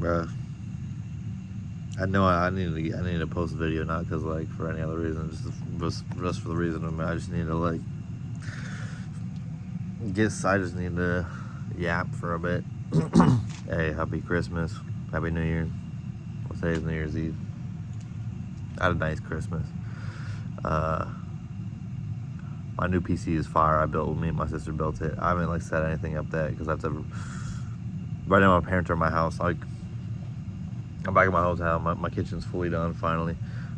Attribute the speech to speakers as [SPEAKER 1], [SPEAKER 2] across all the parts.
[SPEAKER 1] Bruh. I know I need to post a video, not because like for any other reason, just for the reason of I just need to like I just need to yap for a bit. Hey, happy Christmas, happy New Year. Well, today is New Year's Eve. I had a nice Christmas. My new PC is fire. Me and my sister built it. I haven't like set anything up that because right now my parents are in my house. Like, I'm back at my hotel. My kitchen's fully done finally.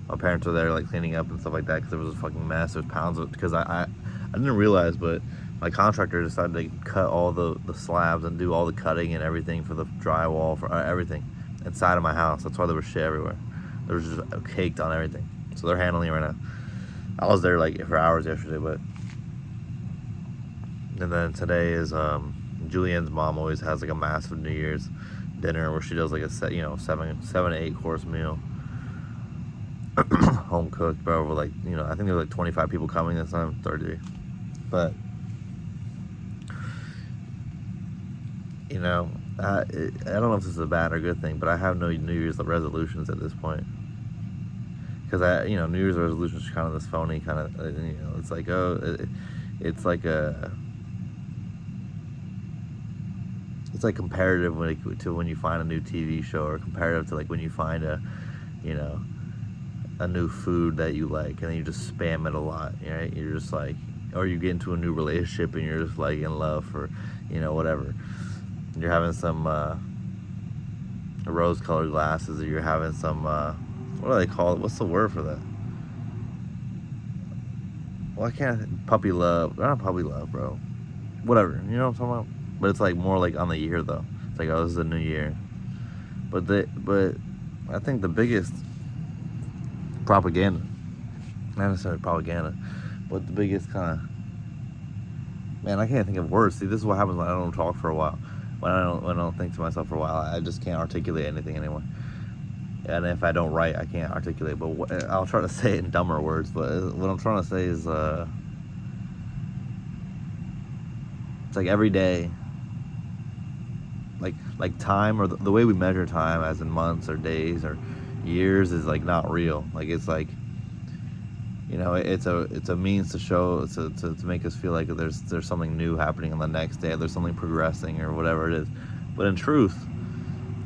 [SPEAKER 1] My parents are there like cleaning up and stuff like that because there was a fucking mess. There's pounds of because I didn't realize, but my contractor decided to cut all the slabs and do all the cutting and everything for the drywall, for everything inside of my house. That's why there was shit everywhere. There was just caked on everything. So they're handling it right now. I was there like for hours yesterday, but and then today is Julianne's mom always has like a massive New Year's dinner where she does like a 7 to 8 course meal, home cooked, bro. Over like I think there were like 25 people coming this time, 30, but I don't know if this is a bad or good thing, but I have no New Year's resolutions at this point. Because New Year's resolutions are kind of this phony kind of, it's like, it's like comparative to when you find a new TV show, or comparative to like when you find a new food that you like, and then you just spam it a lot, right? You're just like, or you get into a new relationship and you're just like in love for, whatever. You're having some rose-colored glasses, or you're having some, what do they call it? What's the word for that? Why can't puppy love? Not puppy love, bro. Whatever, you know what I'm talking about? But it's like more like on the year though. It's like, oh, this is a new year. But I think the biggest propaganda, not necessarily propaganda, but the biggest kind of, man, I can't think of words. See, this is what happens when I don't talk for a while. When I don't think to myself for a while, I just can't articulate anything anymore. And if I don't write, I can't articulate. But I'll try to say it in dumber words. But what I'm trying to say is, it's like every day, like time, or the way we measure time, as in months or days or years, is like not real. Like it's like, it's a means to show to make us feel like there's something new happening on the next day. There's something progressing or whatever it is. But in truth,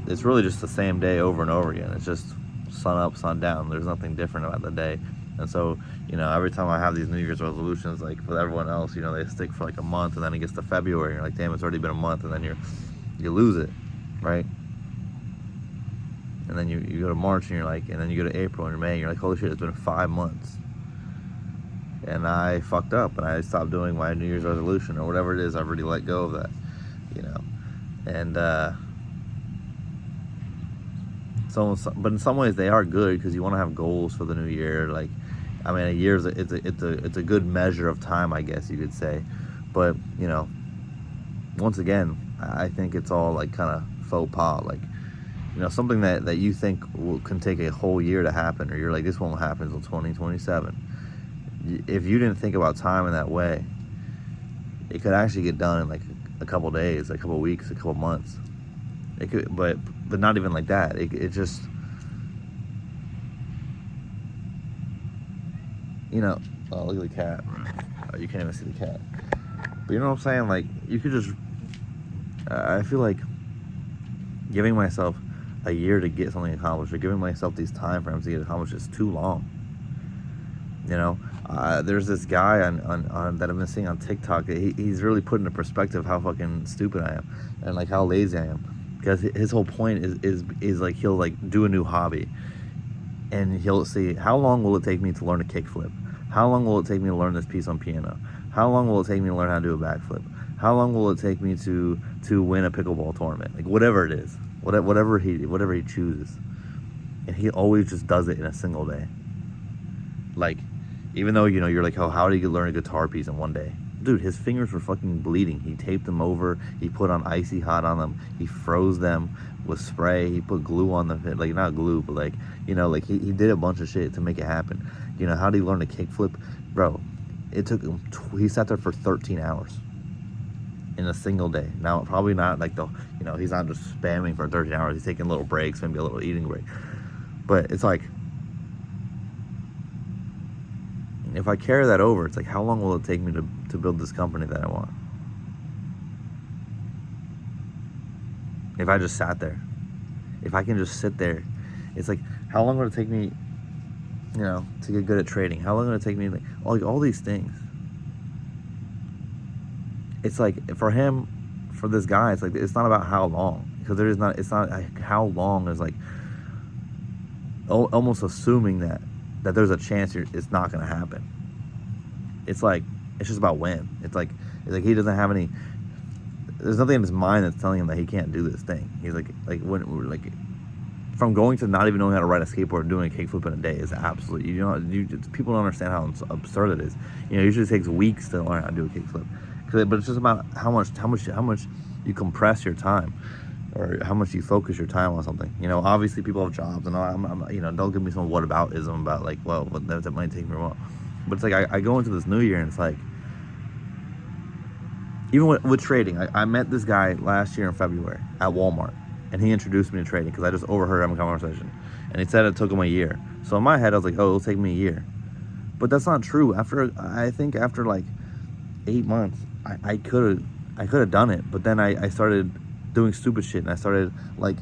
[SPEAKER 1] it's really just the same day over and over again. It's just sun up, sun down. There's nothing different about the day. And so, every time I have these New Year's resolutions, like for everyone else, they stick for like a month, and then it gets to February, and you're like, damn, it's already been a month, and then you lose it, right? And then you go to March, and you're like, and then you go to April and May, and you're like, holy shit, it's been 5 months. And I fucked up, and I stopped doing my New Year's resolution, or whatever it is. I've already let go of that, and but in some ways they are good, because you want to have goals for the new year. Like, I mean, a year is it's a good measure of time, I guess you could say. But once again, I think it's all like kind of faux pas. Like, something that you think can take a whole year to happen, or you're like, this won't happen until 2027. If you didn't think about time in that way, it could actually get done in like a couple days, a couple weeks, a couple months. It could, but not even like that. It just, oh, look at the cat. Oh, you can't even see the cat. But you know what I'm saying? Like, you could just, I feel like giving myself a year to get something accomplished, or giving myself these time frames to get accomplished, is too long. There's this guy on that I've been seeing on TikTok. He's really put into perspective how fucking stupid I am, and like how lazy I am. Because his whole point is like, he'll like do a new hobby, and he'll see, how long will it take me to learn a kickflip? How long will it take me to learn this piece on piano? How long will it take me to learn how to do a backflip? How long will it take me to win a pickleball tournament? Like, whatever it is, whatever he chooses, and he always just does it in a single day. Like, even though you're like, oh, how did you learn a guitar piece in one day? Dude, his fingers were fucking bleeding. He taped them over. He put on icy hot on them. He froze them with spray. He put glue on them. Like, not glue, but like, like he did a bunch of shit to make it happen. How did he learn a kickflip? Bro, it took him, he sat there for 13 hours. in a single day. Now, probably not like he's not just spamming for 13 hours. He's taking little breaks, maybe a little eating break. But it's like, if I carry that over, it's like, how long will it take me to build this company that I want? If I just sat there, if I can just sit there, it's like, how long will it take me, to get good at trading? How long will it take me, like all these things? It's like, for him, for this guy, it's like, it's not about how long, because it's not how long is like almost assuming that there's a chance it's not going to happen. It's like, it's just about when. It's like he doesn't have any, there's nothing in his mind that's telling him that he can't do this thing. He's like from going to not even knowing how to ride a skateboard and doing a kickflip in a day is absolutely, people don't understand how absurd it is. Usually it takes weeks to learn how to do a kickflip. But it's just about how much you compress your time, or how much you focus your time on something. Obviously people have jobs, and don't give me some whataboutism about like, well, that might take me a while. But it's like, I go into this new year, and it's like, even with trading, I met this guy last year in February at Walmart, and he introduced me to trading because I just overheard him in a conversation, and he said it took him a year. So in my head, I was like, oh, it'll take me a year. But that's not true. I think after like 8 months, I could have done it. But then I started doing stupid shit, and I started like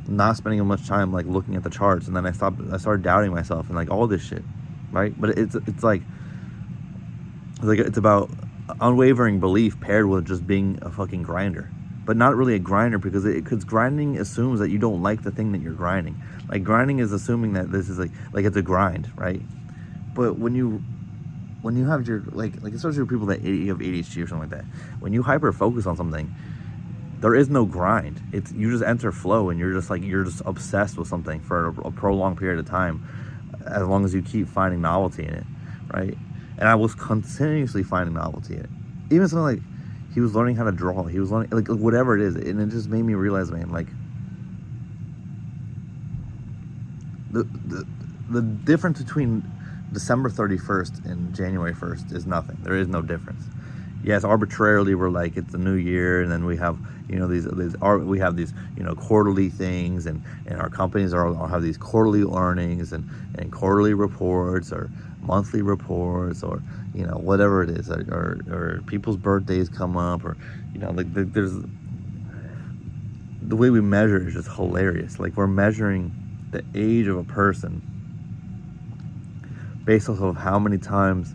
[SPEAKER 1] not spending much time like looking at the charts, and then I started doubting myself and like all this shit, right? But it's about unwavering belief paired with just being a fucking grinder, but not really a grinder, because grinding assumes that you don't like the thing that you're grinding. Like, grinding is assuming that this is like it's a grind, right? But when you have your like especially for people that you have ADHD or something like that, when you hyper focus on something, there is no grind. You just enter flow, and you're just obsessed with something for a prolonged period of time, as long as you keep finding novelty in it, right? And I was continuously finding novelty in it. Even something like, he was learning how to draw. He was learning, like whatever it is. And it just made me realize, man, like, the difference between December 31st and January 1st is nothing. There is no difference. Yes, arbitrarily we're like, it's the new year, and then we have, we have these, quarterly things, and our companies have these quarterly earnings and quarterly reports, or monthly reports, or whatever it is, or people's birthdays come up, or there's the way we measure is just hilarious. Like, we're measuring the age of a person based off of how many times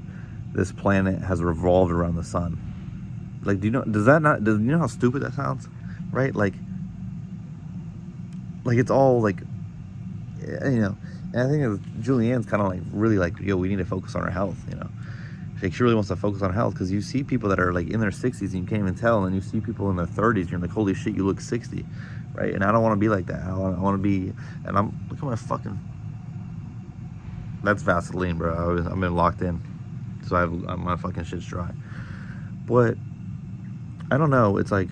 [SPEAKER 1] this planet has revolved around the sun. Like, do you know how stupid that sounds, right? Like it's all like, and I think Julianne's kind of like really like, yo, we need to focus on our health, Like, she really wants to focus on health, because you see people that are like in their 60s and you can't even tell, and you see people in their 30s and you're like, holy shit, you look 60, right? And I don't want to be like that. I want to be, and look at my fucking, that's Vaseline, bro. I've been locked in, so my fucking shit's dry. But I don't know. It's like,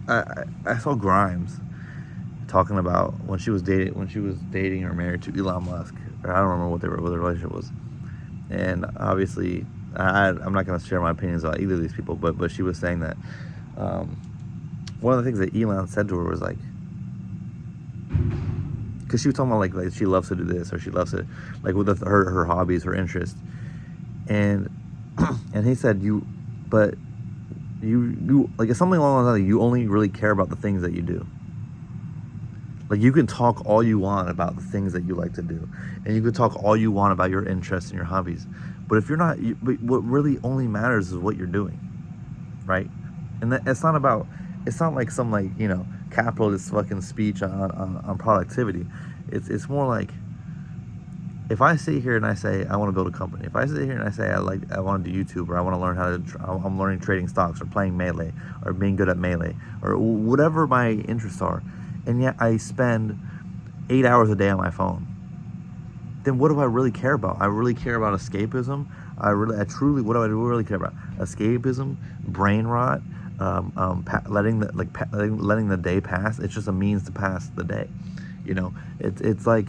[SPEAKER 1] I saw Grimes talking about when she was dating or married to Elon Musk. I don't remember what the relationship was. And obviously, I'm not going to share my opinions about either of these people, but she was saying that one of the things that Elon said to her was like, because she was talking about like she loves to do this, or she loves to, like, with her hobbies, her interests, and he said, you like, it's something along those lines, you only really care about the things that you do. Like, you can talk all you want about the things that you like to do, and you can talk all you want about your interests and your hobbies, but if you're not, but what really only matters is what you're doing, right? And it's not like some, like, capitalist fucking speech on productivity. It's more like, if I sit here and I say I want to build a company, if I sit here and I say I want to do YouTube, or I want to learn I'm learning trading stocks, or playing Melee, or being good at Melee, or whatever my interests are, and yet I spend 8 hours a day on my phone, then what do I really care about? I really care about escapism. What do I really care about? Escapism, brain rot, letting the day pass. It's just a means to pass the day. It's like,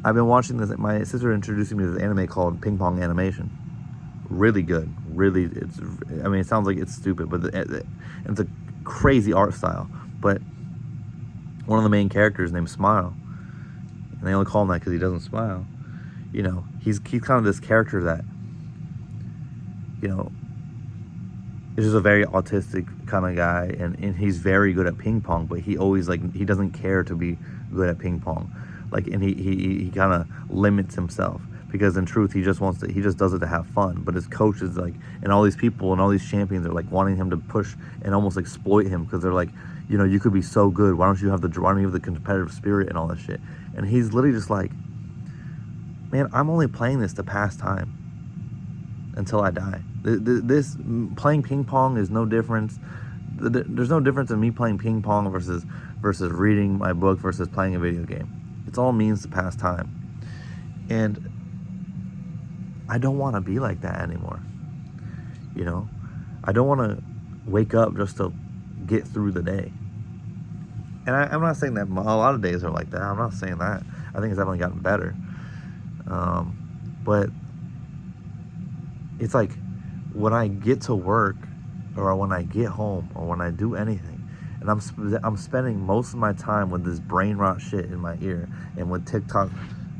[SPEAKER 1] I've been watching this. My sister introduced me to this anime called Ping Pong Animation. Really good, really, I mean, it sounds like it's stupid, but it's a crazy art style. But one of the main characters named Smile, and they only call him that because he doesn't smile. You know, he's kind of this character that, you know, is just a very autistic kind of guy, and he's very good at ping pong, but he always, like, he doesn't care to be good at ping pong, like, and he kind of limits himself, because in truth he just does it to have fun. But his coach is like, and all these people and all these champions are like wanting him to push and almost exploit him, because they're like, you know, you could be so good, why don't you have the competitive spirit and all that shit. And he's literally just like, man, I'm only playing this to pass time until I die. This playing ping pong is no difference. There's no difference in me playing ping pong versus reading my book versus playing a video game. It's all means to pass time. And I don't want to be like that anymore. You know, I don't want to wake up just to get through the day. And I'm not saying that a lot of days are like that. I'm not saying that. I think it's definitely gotten better. But it's like, when I get to work, or when I get home, or when I do anything, and I'm spending most of my time with this brain rot shit in my ear, and with TikTok,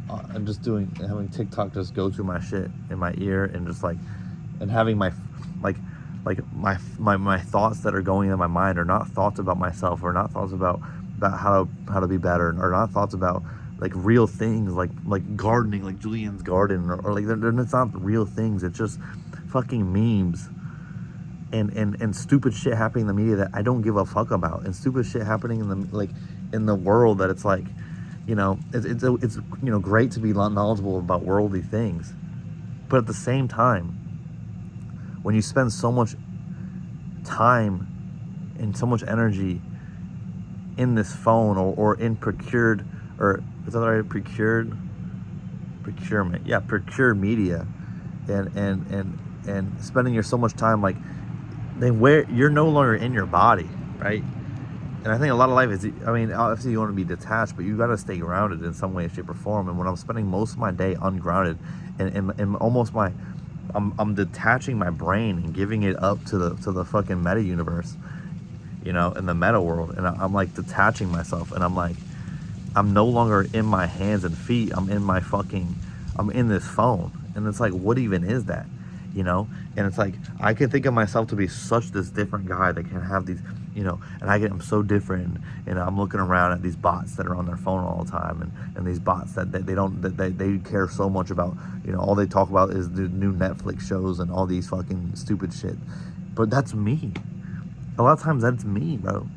[SPEAKER 1] I'm just having TikTok just go through my shit in my ear, and just like, and having my my thoughts that are going in my mind are not thoughts about myself, or not thoughts about how to be better, or not thoughts about like real things, like gardening, like Julian's garden, or like, it's not real things. It's just fucking memes and stupid shit happening in the media that I don't give a fuck about, and stupid shit happening in the world that it's like, you know, it's you know, great to be knowledgeable about worldly things, but at the same time, when you spend so much time and so much energy in this phone, or in procured, or is that right? Procurement, yeah, procured media, and spending so much time, like, then where you're no longer in your body, right? And I think a lot of life is, I mean, obviously you want to be detached, but you got to stay grounded in some way, shape, or form. And when I'm spending most of my day ungrounded, and almost I'm detaching my brain and giving it up to the fucking meta universe, you know, in the meta world, and I'm like detaching myself, and I'm like, I'm no longer in my hands and feet. I'm in this phone. And it's like, what even is that? You know? And it's like, I can think of myself to be such this different guy that can have these, you know, and I'm so different. And I'm looking around at these bots that are on their phone all the time, and these bots that they care so much about, you know, all they talk about is the new Netflix shows and all these fucking stupid shit. But that's me. A lot of times that's me, bro.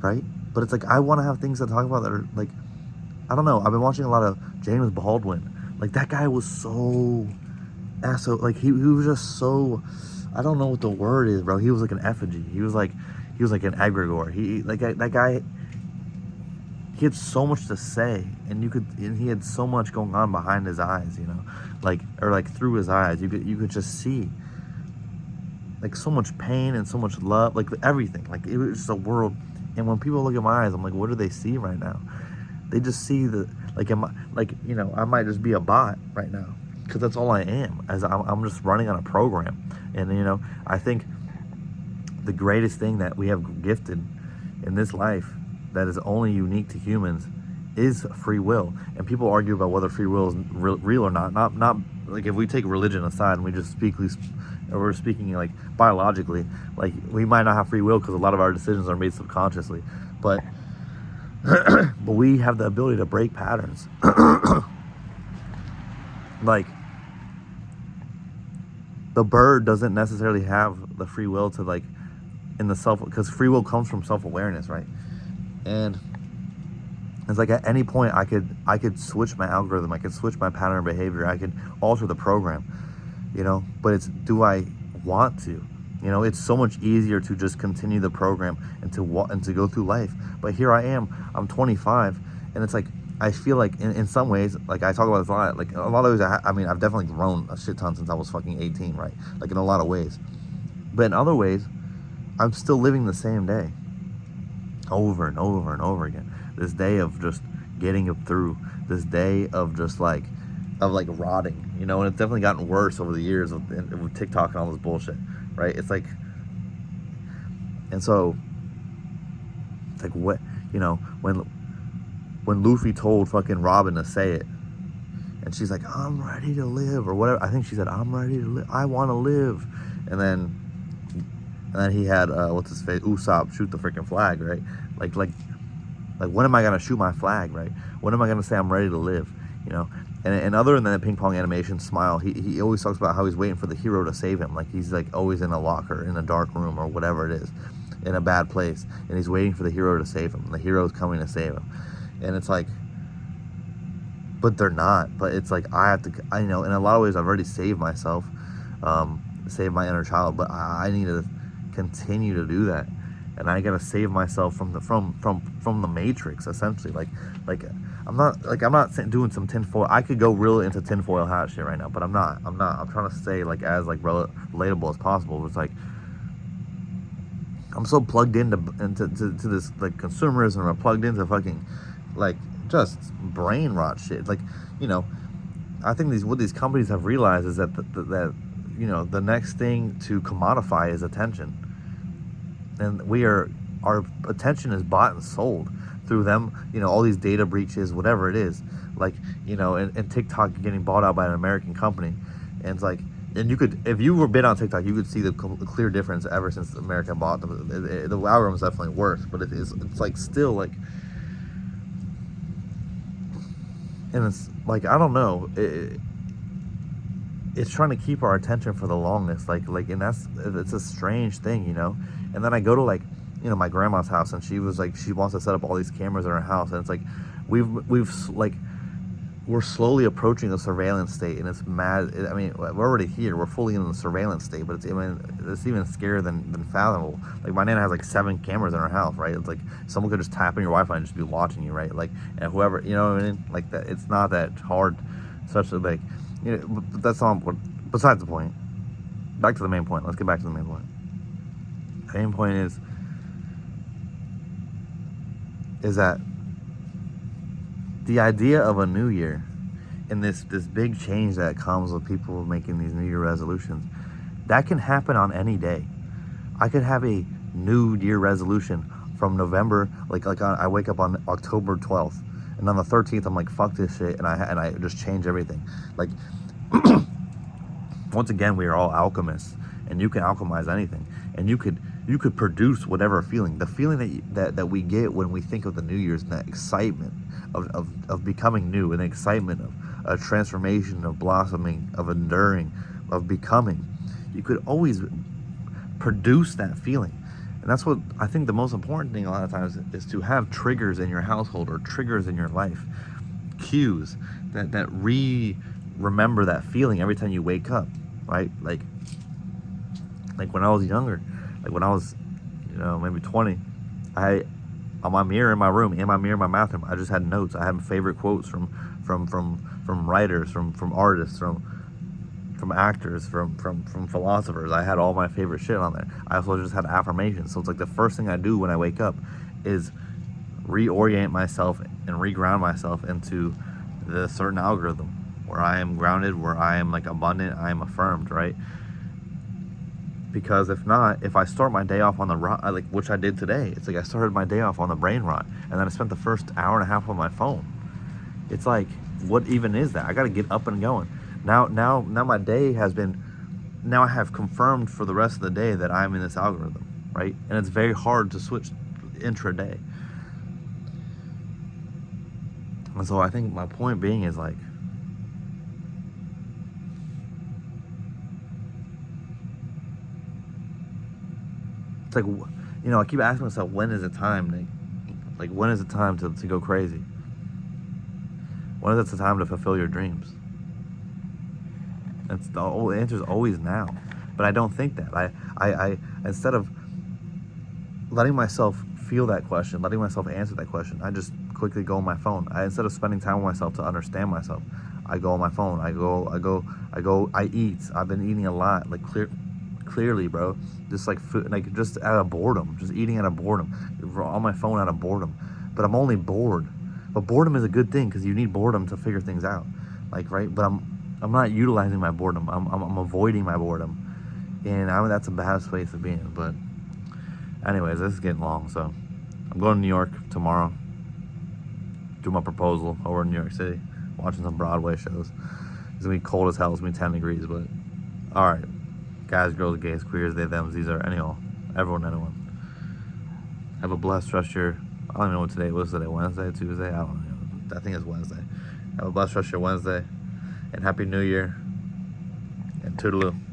[SPEAKER 1] Right? But it's like, I want to have things to talk about that are like, I don't know. I've been watching a lot of James Baldwin. Like, that guy was so asshole. Like, he was just so, I don't know what the word is, bro. He was like an effigy. He was like an egregore. That guy, he had so much to say, and he had so much going on behind his eyes, you know, like, or like through his eyes. You could just see, like, so much pain and so much love, like everything. Like, it was just a world. And when people look at my eyes, I'm like, what do they see right now? They just see you know, I might just be a bot right now, because that's all I am, as I'm just running on a program. And, you know, I think the greatest thing that we have gifted in this life that is only unique to humans is free will. And people argue about whether free will is real or not. Not like, if we take religion aside and we just we're speaking like biologically, like, we might not have free will because a lot of our decisions are made subconsciously, but but we have the ability to break patterns. Like, the bird doesn't necessarily have the free will to, like, because free will comes from self-awareness, right? And it's like, at any point I could switch my algorithm, I could switch my pattern of behavior, I could alter the program, you know. But it's, do I want to? You know, it's so much easier to just continue the program and to go through life. But here I am, I'm 25, and it's like, I feel like in some ways, like, I talk about this a lot, like, in a lot of ways, I mean, I've definitely grown a shit ton since I was fucking 18, right? Like, in a lot of ways. But in other ways, I'm still living the same day over and over and over again. This day of just getting it through. This day of just, like, of like rotting, you know, and it's definitely gotten worse over the years with TikTok and all this bullshit, right? It's like, and so it's like what, you know, when Luffy told fucking Robin to say it, and she's like, I'm ready to live, or whatever. I think she said, I'm ready to live. I want to live. And then he had what's his face, Usopp shoot the freaking flag, right? Like when am I gonna shoot my flag, right? When am I gonna say I'm ready to live, you know? And other than the ping pong animation smile, he always talks about how he's waiting for the hero to save him. Like he's like always in a locker, in a dark room, or whatever it is, in a bad place, and he's waiting for the hero to save him. The hero's coming to save him, and it's like, but they're not. But it's like I know, in a lot of ways I've already saved myself, saved my inner child, but I need to continue to do that, and I gotta save myself from the Matrix, essentially. Like I'm not doing some tinfoil. I could go real into tinfoil hat shit right now, but I'm not. I'm trying to stay like as like relatable as possible. It's like I'm so plugged into this like consumerism. I'm plugged into fucking like just brain rot shit. Like, you know, I think what these companies have realized is that that you know, the next thing to commodify is attention, and our attention is bought and sold through them, you know, all these data breaches, whatever it is, like, you know, and TikTok getting bought out by an American company, and it's like, and you could, if you were been on TikTok, you could see the clear difference ever since America bought them. The algorithm's definitely worse, but it's like still like, and it's like, I don't know, it's trying to keep our attention for the longest, like, and it's a strange thing, you know. And then I go to, like, you know, my grandma's house, and she was like, she wants to set up all these cameras in her house, and it's like, we're slowly approaching a surveillance state, and it's mad. I mean, we're already here. We're fully in the surveillance state, but it's even scarier than fathomable. Like, my nana has like 7 cameras in her house, right? It's like someone could just tap in your Wi-Fi and just be watching you, right? Like, and whoever, you know what I mean? Like that. It's not that hard, such a like, you know. But that's not what. Besides the point. Back to the main point. Let's get back to the main point. The main point is that the idea of a new year and this big change that comes with people making these New Year resolutions, that can happen on any day. I could have a New Year resolution from November, I wake up on October 12th, and on the 13th I'm like, fuck this shit, and I just change everything. Like, once again, we are all alchemists, and you can alchemize anything, and you could produce whatever feeling. The feeling that we get when we think of the New Year's, and that excitement of becoming new, and the excitement of a transformation, of blossoming, of enduring, of becoming. You could always produce that feeling. And that's what I think the most important thing a lot of times is, to have triggers in your household, or triggers in your life, cues that remember that feeling every time you wake up, right? Like when I was younger, like when I was, you know, maybe 20, on my mirror in my room, in my mirror in my bathroom, I just had notes. I had favorite quotes from writers, from artists, from actors, from philosophers. I had all my favorite shit on there. I also just had affirmations. So it's like the first thing I do when I wake up is reorient myself and reground myself into the certain algorithm where I am grounded, where I am like abundant, I am affirmed, right? Because if not, if I start my day off on the rot, like, which I did today, it's like I started my day off on the brain rot, and then I spent the first hour and a half on my phone. It's like, what even is that? I got to get up and going. Now my day has been, now I have confirmed for the rest of the day that I'm in this algorithm, right? And it's very hard to switch intraday. And so I think my point being is like, it's like, you know, I keep asking myself, when is it time, Nick? Like, when is it time to go crazy? When is it the time to fulfill your dreams? That's the answer is always now. But I don't think that. I instead of letting myself feel that question, letting myself answer that question, I just quickly go on my phone. Instead of spending time with myself to understand myself, I go on my phone. I eat. I've been eating a lot, like clearly, bro. Just like food, like just out of boredom, just eating out of boredom, on my phone out of boredom. But I'm only bored. But boredom is a good thing, because you need boredom to figure things out. like, right? But I'm not utilizing my boredom. I'm avoiding my boredom, and that's a bad space to be in. But anyways, this is getting long, so I'm going to New York tomorrow. Do my proposal over in New York City, watching some Broadway shows. It's gonna be cold as hell. It's gonna be 10 degrees, but all right, guys, girls, gays, queers, they, them, these are everyone, anyone. Have a blessed rest of your. I don't even know what today was. Today Wednesday, Tuesday. I don't know. I think it's Wednesday. Have a blessed rest of your Wednesday, and Happy New Year. And toodaloo.